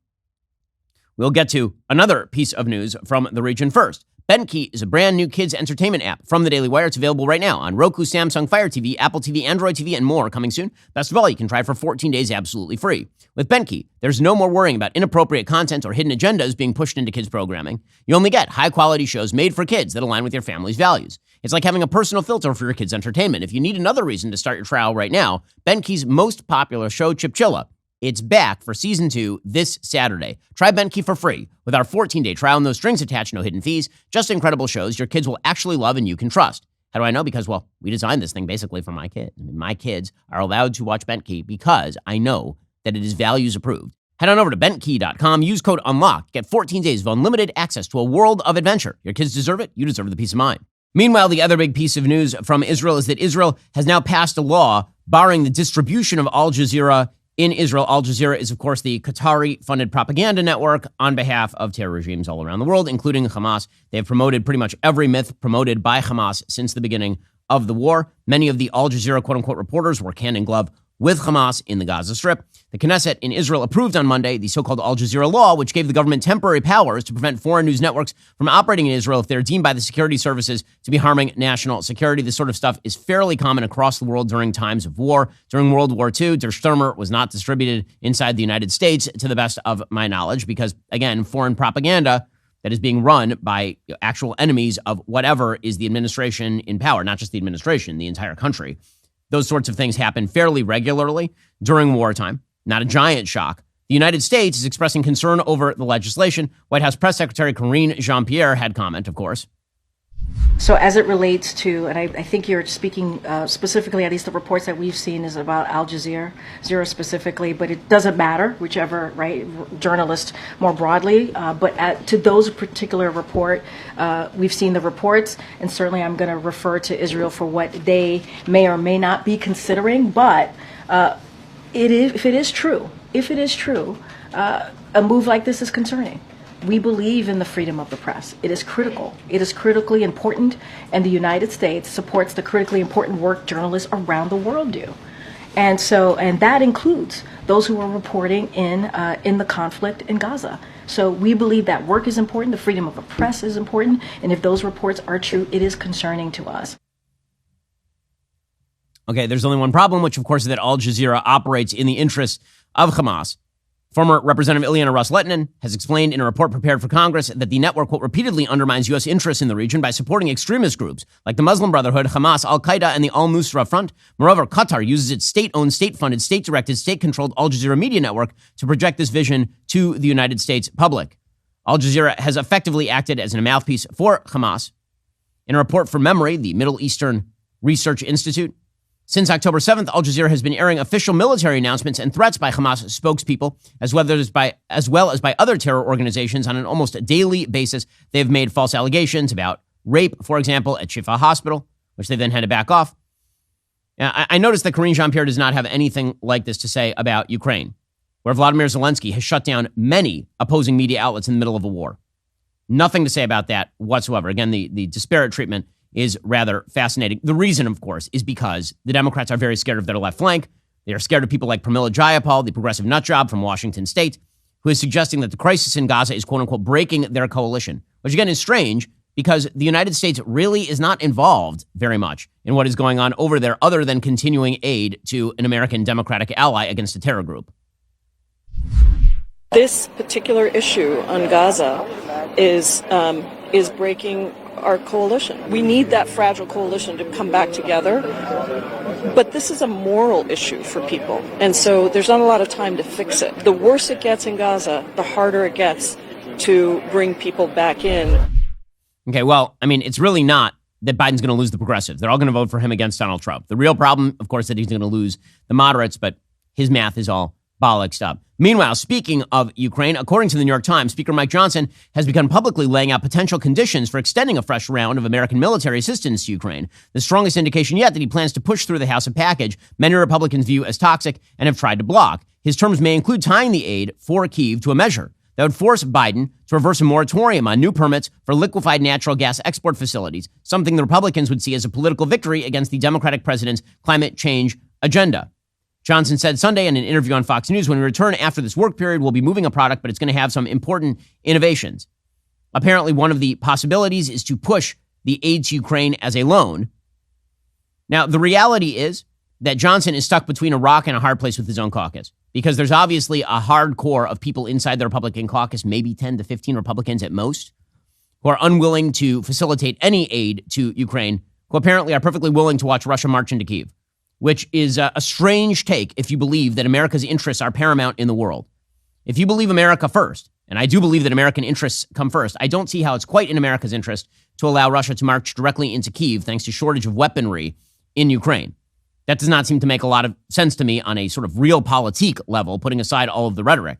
we'll get to another piece of news from the region first. BenKey is a brand new kids entertainment app from the Daily Wire. It's available right now on Roku, Samsung Fire TV, Apple TV, Android TV, and more coming soon. Best of all, you can try it for 14 days absolutely free. With BenKey, there's no more worrying about inappropriate content or hidden agendas being pushed into kids' programming. You only get high-quality shows made for kids that align with your family's values. It's like having a personal filter for your kids' entertainment. If you need another reason to start your trial right now, BenKey's most popular show, Chipchilla, it's back for season 2 this Saturday. Try BenKey for free with our 14-day trial, no strings attached, no hidden fees, just incredible shows your kids will actually love and you can trust. How do I know? Because, well, we designed this thing basically for my kids. I mean, my kids are allowed to watch BenKey because I know that it is values approved. Head on over to bentkey.com, use code UNLOCKED, get 14 days of unlimited access to a world of adventure. Your kids deserve it. You deserve the peace of mind. Meanwhile, the other big piece of news from Israel is that Israel has now passed a law barring the distribution of Al Jazeera in Israel. Al Jazeera is, of course, the Qatari-funded propaganda network on behalf of terror regimes all around the world, including Hamas. They have promoted pretty much every myth promoted by Hamas since the beginning of the war. Many of the Al Jazeera quote-unquote reporters work hand in glove with Hamas in the Gaza Strip. The Knesset in Israel approved on Monday the so-called Al Jazeera law, which gave the government temporary powers to prevent foreign news networks from operating in Israel if they're deemed by the security services to be harming national security. This sort of stuff is fairly common across the world during times of war. During World War II, Der Stürmer was not distributed inside the United States, to the best of my knowledge, because, again, foreign propaganda that is being run by actual enemies of whatever is the administration in power, not just the administration, the entire country. Those sorts of things happen fairly regularly during wartime. Not a giant shock. The United States is expressing concern over the legislation. White House Press Secretary Karine Jean-Pierre had comment, of course. So as it relates to, and I think you're speaking specifically, at least the reports that we've seen is about Al Jazeera specifically, but it doesn't matter, whichever, right, journalist more broadly. But to those particular report, we've seen the reports, and certainly I'm going to refer to Israel for what they may or may not be considering. But if it is true, a move like this is concerning. We believe in the freedom of the press. It is critical. It is critically important, and the United States supports the critically important work journalists around the world do. And that includes those who are reporting in the conflict in Gaza. So we believe that work is important, the freedom of the press is important, and if those reports are true, it is concerning to us. Okay, there's only one problem, which of course is that Al Jazeera operates in the interests of Hamas. Former Representative Ileana Ros-Lehtinen has explained in a report prepared for Congress that the network, quote, repeatedly undermines U.S. interests in the region by supporting extremist groups like the Muslim Brotherhood, Hamas, Al-Qaeda, and the Al-Nusra Front. Moreover, Qatar uses its state-owned, state-funded, state-directed, state-controlled Al Jazeera media network to project this vision to the United States public. Al Jazeera has effectively acted as a mouthpiece for Hamas. In a report from Memory, the Middle Eastern Research Institute, since October 7th, Al Jazeera has been airing official military announcements and threats by Hamas spokespeople, as well as by other terror organizations on an almost daily basis. They have made false allegations about rape, for example, at Shifa Hospital, which they then had to back off. I noticed that Karine Jean-Pierre does not have anything like this to say about Ukraine, where Vladimir Zelensky has shut down many opposing media outlets in the middle of a war. Nothing to say about that whatsoever. Again, the disparate treatment is rather fascinating. The reason, of course, is because the Democrats are very scared of their left flank. They are scared of people like Pramila Jayapal, the progressive nutjob from Washington State, who is suggesting that the crisis in Gaza is, quote unquote, breaking their coalition, which again is strange because the United States really is not involved very much in what is going on over there other than continuing aid to an American Democratic ally against a terror group. This particular issue on Gaza is breaking our coalition. We need that fragile coalition to come back together. But this is a moral issue for people. And so there's not a lot of time to fix it. The worse it gets in Gaza, the harder it gets to bring people back in. Okay, well, I mean, it's really not that Biden's going to lose the progressives. They're all going to vote for him against Donald Trump. The real problem, of course, that he's going to lose the moderates, but his math is all bollocksed up. Meanwhile, speaking of Ukraine, according to the New York Times, Speaker Mike Johnson has begun publicly laying out potential conditions for extending a fresh round of American military assistance to Ukraine. The strongest indication yet that he plans to push through the House a package many Republicans view as toxic and have tried to block. His terms may include tying the aid for Kyiv to a measure that would force Biden to reverse a moratorium on new permits for liquefied natural gas export facilities, something the Republicans would see as a political victory against the Democratic president's climate change agenda. Johnson said Sunday in an interview on Fox News, when we return after this work period, we'll be moving a product, but it's going to have some important innovations. Apparently, one of the possibilities is to push the aid to Ukraine as a loan. Now, the reality is that Johnson is stuck between a rock and a hard place with his own caucus, because there's obviously a hard core of people inside the Republican caucus, maybe 10 to 15 Republicans at most, who are unwilling to facilitate any aid to Ukraine, who apparently are perfectly willing to watch Russia march into Kyiv, which is a strange take if you believe that America's interests are paramount in the world. If you believe America first, and I do believe that American interests come first, I don't see how it's quite in America's interest to allow Russia to march directly into Kyiv thanks to shortage of weaponry in Ukraine. That does not seem to make a lot of sense to me on a sort of realpolitik level, putting aside all of the rhetoric.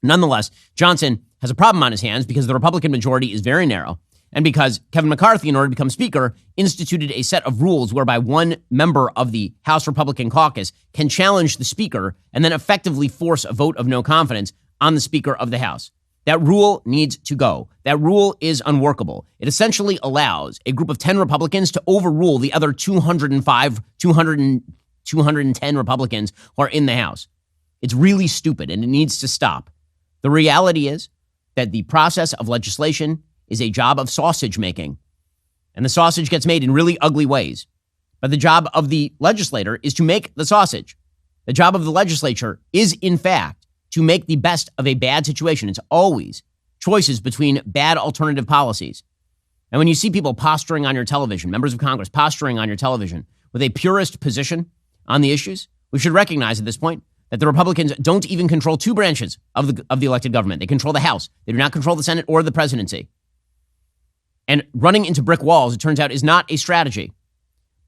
Nonetheless, Johnson has a problem on his hands because the Republican majority is very narrow, and because Kevin McCarthy, in order to become Speaker, instituted a set of rules whereby one member of the House Republican caucus can challenge the Speaker and then effectively force a vote of no confidence on the Speaker of the House. That rule needs to go. That rule is unworkable. It essentially allows a group of 10 Republicans to overrule the other 210 Republicans who are in the House. It's really stupid, and it needs to stop. The reality is that the process of legislation is a job of sausage making, and the sausage gets made in really ugly ways. But the job of the legislator is to make the sausage. The job of the legislature is, in fact, to make the best of a bad situation. It's always choices between bad alternative policies. And when you see people posturing on your television, members of Congress posturing on your television with a purist position on the issues, we should recognize at this point that the Republicans don't even control two branches of the elected government. They control the House. They do not control the Senate or the presidency. And running into brick walls, it turns out, is not a strategy.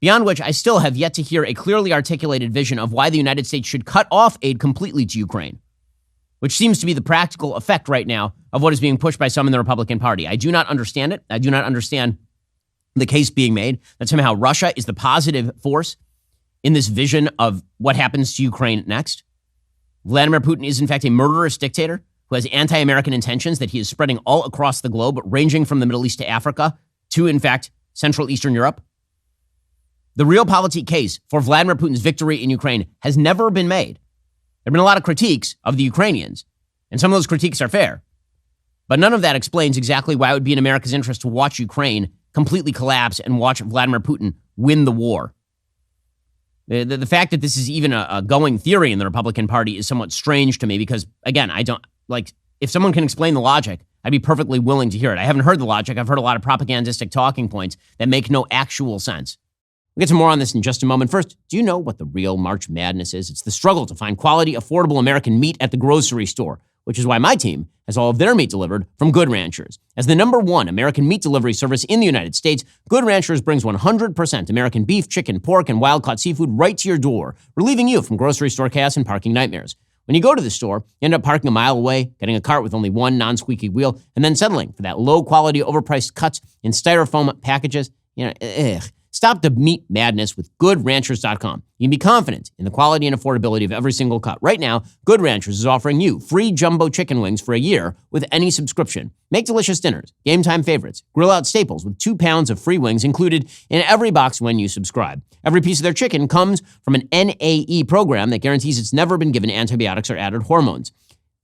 Beyond which, I still have yet to hear a clearly articulated vision of why the United States should cut off aid completely to Ukraine, which seems to be the practical effect right now of what is being pushed by some in the Republican Party. I do not understand it. I do not understand the case being made that somehow Russia is the positive force in this vision of what happens to Ukraine next. Vladimir Putin is, in fact, a murderous dictator who has anti-American intentions that he is spreading all across the globe, ranging from the Middle East to Africa to, in fact, Central Eastern Europe. The realpolitik case for Vladimir Putin's victory in Ukraine has never been made. There have been a lot of critiques of the Ukrainians, and some of those critiques are fair. But none of that explains exactly why it would be in America's interest to watch Ukraine completely collapse and watch Vladimir Putin win the war. The fact that this is even a going theory in the Republican Party is somewhat strange to me because, again, I don't, like, if someone can explain the logic, I'd be perfectly willing to hear it. I haven't heard the logic. I've heard a lot of propagandistic talking points that make no actual sense. We'll get to more on this in just a moment. First, do you know what the real March Madness is? It's the struggle to find quality, affordable American meat at the grocery store, which is why my team has all of their meat delivered from Good Ranchers. As the #1 American meat delivery service in the United States, Good Ranchers brings 100% American beef, chicken, pork, and wild-caught seafood right to your door, relieving you from grocery store chaos and parking nightmares. When you go to the store, you end up parking a mile away, getting a cart with only one non-squeaky wheel, and then settling for that low-quality, overpriced cuts in styrofoam packages. Stop the meat madness with GoodRanchers.com. You can be confident in the quality and affordability of every single cut. Right now, Good Ranchers is offering you free jumbo chicken wings for a year with any subscription. Make delicious dinners, game time favorites, grill out staples with 2 pounds of free wings included in every box when you subscribe. Every piece of their chicken comes from an NAE program that guarantees it's never been given antibiotics or added hormones.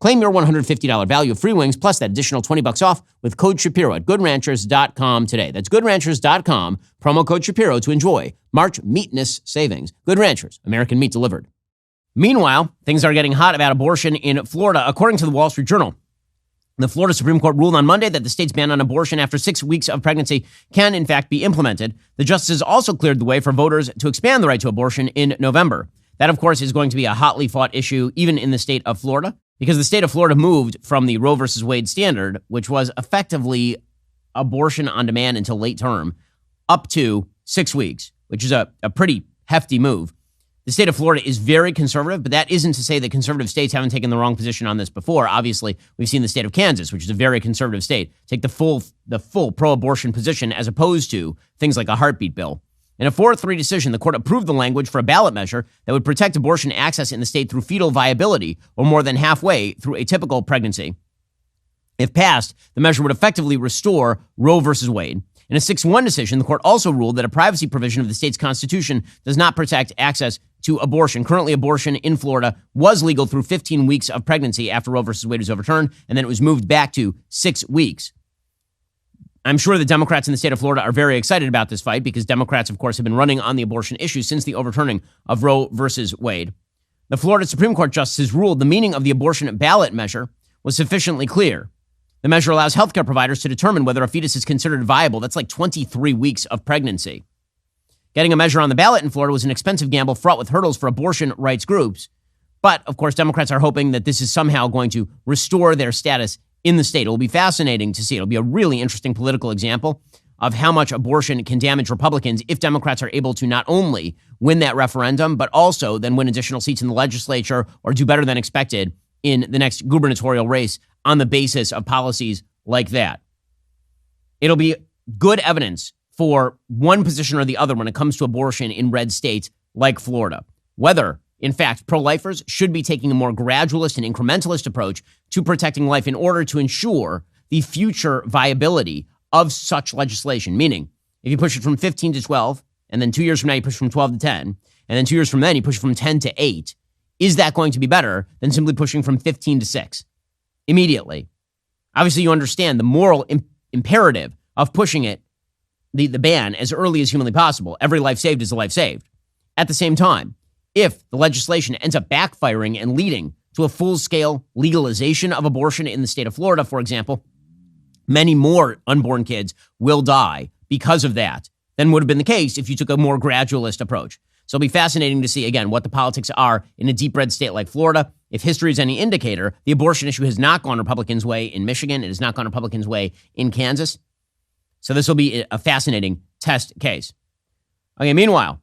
Claim your $150 value of free wings plus that additional $20 off with code Shapiro at GoodRanchers.com today. That's GoodRanchers.com, promo code Shapiro to enjoy March Meatness savings. Good Ranchers, American meat delivered. Meanwhile, things are getting hot about abortion in Florida. According to the Wall Street Journal, the Florida Supreme Court ruled on Monday that the state's ban on abortion after 6 weeks of pregnancy can, in fact, be implemented. The justices also cleared the way for voters to expand the right to abortion in November. That, of course, is going to be a hotly fought issue even in the state of Florida, because the state of Florida moved from the Roe versus Wade standard, which was effectively abortion on demand until late term, up to 6 weeks, which is a pretty hefty move. The state of Florida is very conservative, but that isn't to say that conservative states haven't taken the wrong position on this before. Obviously, we've seen the state of Kansas, which is a very conservative state, take the full pro-abortion position as opposed to things like a heartbeat bill. In a 4-3 decision, the court approved the language for a ballot measure that would protect abortion access in the state through fetal viability, or more than halfway through a typical pregnancy. If passed, the measure would effectively restore Roe versus Wade. In a 6-1 decision, the court also ruled that a privacy provision of the state's constitution does not protect access to abortion. Currently, abortion in Florida was legal through 15 weeks of pregnancy after Roe versus Wade was overturned, and then it was moved back to 6 weeks. I'm sure the Democrats in the state of Florida are very excited about this fight because Democrats, of course, have been running on the abortion issue since the overturning of Roe versus Wade. The Florida Supreme Court justices ruled the meaning of the abortion ballot measure was sufficiently clear. The measure allows healthcare providers to determine whether a fetus is considered viable. That's like 23 weeks of pregnancy. Getting a measure on the ballot in Florida was an expensive gamble fraught with hurdles for abortion rights groups. But, of course, Democrats are hoping that this is somehow going to restore their status in the state. It will be fascinating to see. It'll be a really interesting political example of how much abortion can damage Republicans if Democrats are able to not only win that referendum, but also then win additional seats in the legislature or do better than expected in the next gubernatorial race on the basis of policies like that. It'll be good evidence for one position or the other when it comes to abortion in red states like Florida. Whether, in fact, pro-lifers should be taking a more gradualist and incrementalist approach to protecting life in order to ensure the future viability of such legislation. Meaning, if you push it from 15 to 12, and then 2 years from now you push it from 12 to 10, and then 2 years from then you push it from 10 to 8, is that going to be better than simply pushing from 15 to 6 immediately? Obviously, you understand the moral imperative of pushing it, the ban, as early as humanly possible. Every life saved is a life saved. At the same time, if the legislation ends up backfiring and leading to a full-scale legalization of abortion in the state of Florida, for example, many more unborn kids will die because of that than would have been the case if you took a more gradualist approach. So it'll be fascinating to see, again, what the politics are in a deep red state like Florida. If history is any indicator, the abortion issue has not gone Republicans' way in Michigan. It has not gone Republicans' way in Kansas. So this will be a fascinating test case. Okay, meanwhile,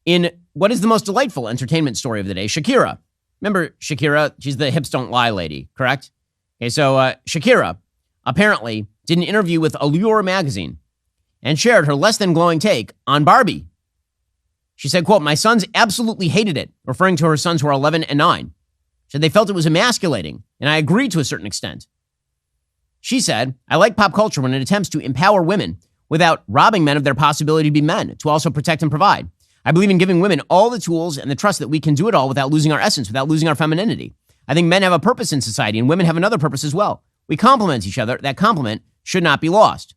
in what is the most delightful entertainment story of the day, Shakira. Remember Shakira? She's the hips don't lie lady, correct? Okay, so Shakira apparently did an interview with Allure magazine and shared her less than glowing take on Barbie. She said, quote, "My sons absolutely hated it," referring to her sons who are 11 and 9. She said they felt it was emasculating, and I agreed to a certain extent. She said, "I like pop culture when it attempts to empower women without robbing men of their possibility to be men, to also protect and provide. I believe in giving women all the tools and the trust that we can do it all without losing our essence, without losing our femininity. I think men have a purpose in society and women have another purpose as well. We complement each other. That complement should not be lost."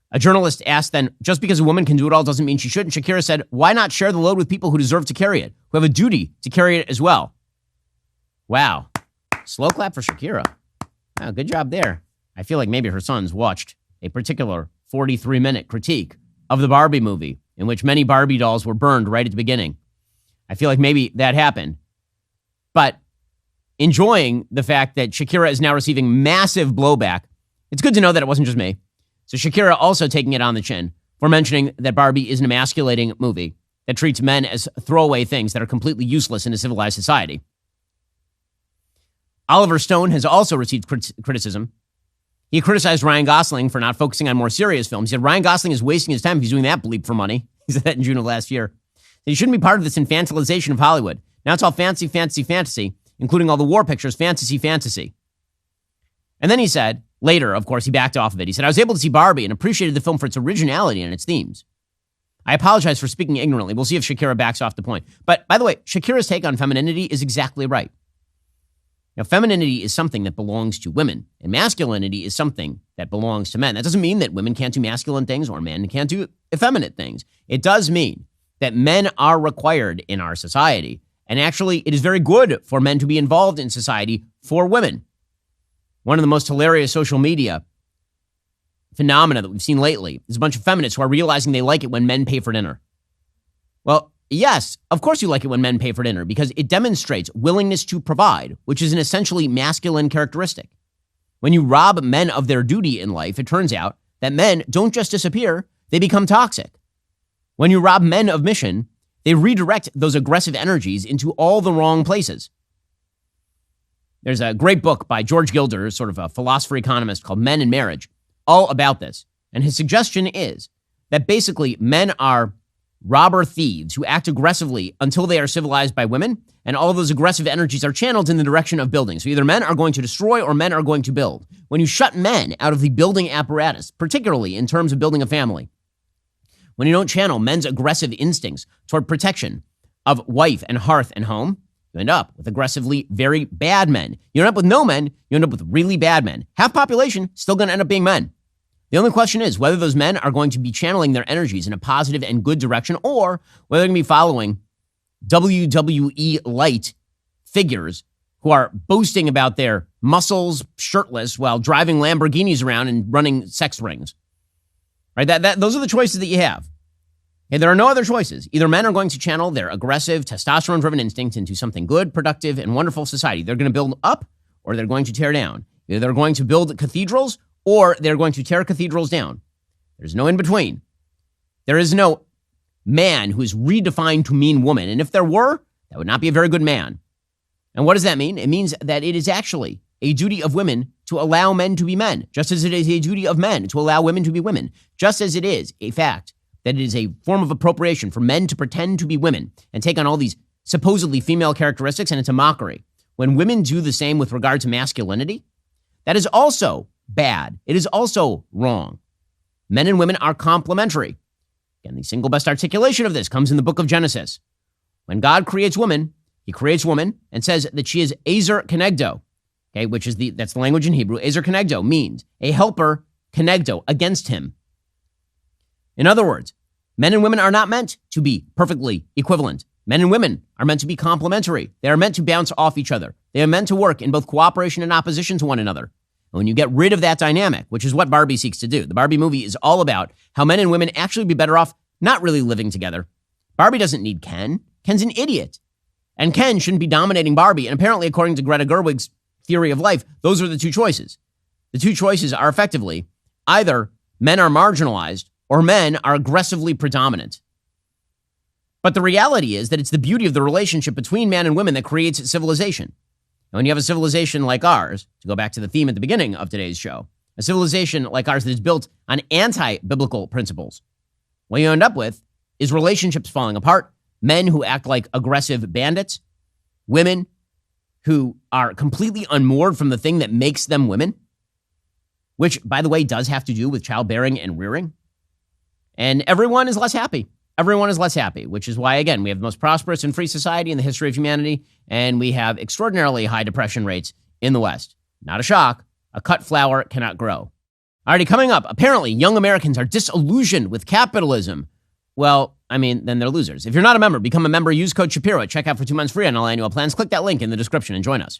A journalist asked then, just because a woman can do it all doesn't mean she shouldn't. Shakira said, "Why not share the load with people who deserve to carry it, who have a duty to carry it as well?" Wow. Slow clap for Shakira. Wow, good job there. I feel like maybe her sons watched a particular 43-minute critique of the Barbie movie in which many Barbie dolls were burned right at the beginning. I feel like maybe that happened. But enjoying the fact that Shakira is now receiving massive blowback, it's good to know that it wasn't just me. So Shakira also taking it on the chin for mentioning that Barbie is an emasculating movie that treats men as throwaway things that are completely useless in a civilized society. Oliver Stone has also received criticism. He criticized Ryan Gosling for not focusing on more serious films. He said Ryan Gosling is wasting his time if he's doing that bleep for money. He said that in June of last year. He shouldn't be part of this infantilization of Hollywood. Now it's all fantasy, fantasy, fantasy, including all the war pictures, fantasy, fantasy. And then he said, later, of course, he backed off of it. He said, "I was able to see Barbie and appreciated the film for its originality and its themes. I apologize for speaking ignorantly." We'll see if Shakira backs off the point. But by the way, Shakira's take on femininity is exactly right. Now, femininity is something that belongs to women, and masculinity is something that belongs to men. That doesn't mean that women can't do masculine things or men can't do effeminate things. It does mean that men are required in our society, and actually it is very good for men to be involved in society for women. One of the most hilarious social media phenomena that we've seen lately is a bunch of feminists who are realizing they like it when men pay for dinner. Well, yes, of course you like it when men pay for dinner because it demonstrates willingness to provide, which is an essentially masculine characteristic. When you rob men of their duty in life, it turns out that men don't just disappear, they become toxic. When you rob men of mission, they redirect those aggressive energies into all the wrong places. There's a great book by George Gilder, sort of a philosopher economist, called Men and Marriage, all about this. And his suggestion is that basically men are robber thieves who act aggressively until they are civilized by women, and all of those aggressive energies are channeled in the direction of building. So either men are going to destroy or men are going to build. When you shut men out of the building apparatus, particularly in terms of building a family, when you don't channel men's aggressive instincts toward protection of wife and hearth and home, you end up with aggressively very bad men. You end up with no men, you end up with really bad men. Half population, still going to end up being men. The only question is whether those men are going to be channeling their energies in a positive and good direction, or whether they're going to be following WWE light figures who are boasting about their muscles shirtless while driving Lamborghinis around and running sex rings. Right? Those are the choices that you have. And there are no other choices. Either men are going to channel their aggressive, testosterone-driven instincts into something good, productive, and wonderful society. They're going to build up, or they're going to tear down. Either they're going to build cathedrals, or they're going to tear cathedrals down. There's no in between. There is no man who is redefined to mean woman. And if there were, that would not be a very good man. And what does that mean? It means that it is actually a duty of women to allow men to be men, just as it is a duty of men to allow women to be women, just as it is a fact that it is a form of appropriation for men to pretend to be women and take on all these supposedly female characteristics, and it's a mockery. When women do the same with regard to masculinity, that is also bad. It is also wrong. Men and women are complementary. Again, the single best articulation of this comes in the book of Genesis. When God creates woman, he creates woman and says that she is Ezer Kenegdo, okay, that's the language in Hebrew. Ezer Kenegdo means a helper, Kenegdo, against him. In other words, men and women are not meant to be perfectly equivalent. Men and women are meant to be complementary. They are meant to bounce off each other. They are meant to work in both cooperation and opposition to one another. And when you get rid of that dynamic, which is what Barbie seeks to do, the Barbie movie is all about how men and women actually be better off not really living together. Barbie doesn't need Ken. Ken's an idiot. And Ken shouldn't be dominating Barbie. And apparently, according to Greta Gerwig's theory of life, those are the two choices. The two choices are effectively either men are marginalized or men are aggressively predominant. But the reality is that it's the beauty of the relationship between man and women that creates civilization. And when you have a civilization like ours, to go back to the theme at the beginning of today's show, a civilization like ours that is built on anti-biblical principles, what you end up with is relationships falling apart, men who act like aggressive bandits, women who are completely unmoored from the thing that makes them women, which, by the way, does have to do with childbearing and rearing. And everyone is less happy. Everyone is less happy, which is why, again, we have the most prosperous and free society in the history of humanity, and we have extraordinarily high depression rates in the West. Not a shock. A cut flower cannot grow. Alrighty, coming up, apparently young Americans are disillusioned with capitalism. Well, then they're losers. If you're not a member, become a member. Use code Shapiro at checkout for 2 months free on all annual plans. Click that link in the description and join us.